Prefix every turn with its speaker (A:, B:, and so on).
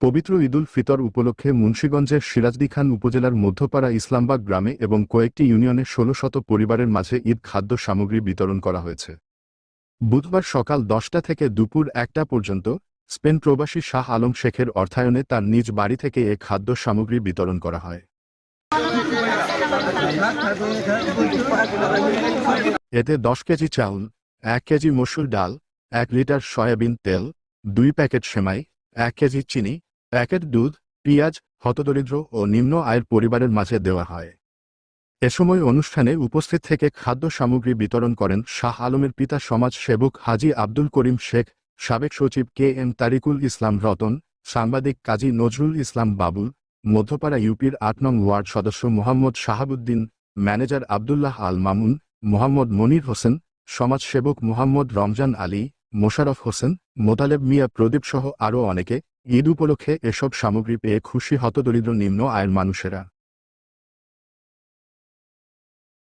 A: পবিত্র ঈদুল ফিতর উপলক্ষে মুন্সিগঞ্জের সিরাজদি খান উপজেলার মধ্যপাড়া ইসলামবাগ গ্রামে এবং কয়েকটি ইউনিয়নে ১৬শত পরিবারের মাঝে ঈদ খাদ্য সামগ্রী বিতরণ করা হয়েছে। বুধবার সকাল ১০টা থেকে দুপুর ১টা পর্যন্ত স্পেন প্রবাসী শাহ আলম শেখের অর্থায়নে তার নিজ বাড়ি থেকে এ খাদ্য সামগ্রী বিতরণ করা হয়। এতে ১০ কেজি চাউল, ১ কেজি মসুর ডাল, ১ লিটার সয়াবিন তেল, ২ প্যাকেট সেমাই, ১ কেজি চিনি, প্যাকেট দুধ, পেঁয়াজ হতদরিদ্র ও নিম্ন আয়ের পরিবারের মাঝে দেওয়া হয়। এ সময় অনুষ্ঠানে উপস্থিত থেকে খাদ্য সামগ্রী বিতরণ করেন শাহ আলমের পিতা সমাজ সেবক হাজী আব্দুল করিম শেখ, সাবেক সচিব কে এম তারিকুল ইসলাম রতন, সাংবাদিক কাজী নজরুল ইসলাম বাবুল, মধ্যপাড়া ইউপির ৮ নং ওয়ার্ড সদস্য মোহাম্মদ শাহাবুদ্দিন, ম্যানেজার আবদুল্লাহ আল মামুন, মোহাম্মদ মনির হোসেন, সমাজ সেবক মোহাম্মদ রমজান আলী, মোশাররফ হোসেন, মোতালেব মিয়া প্রদীপ সহ আরও অনেকে। ঈদ উপলক্ষে এসব সামগ্রী পেয়ে খুশি হতদরিদ্র নিম্ন আয়ের মানুষেরা।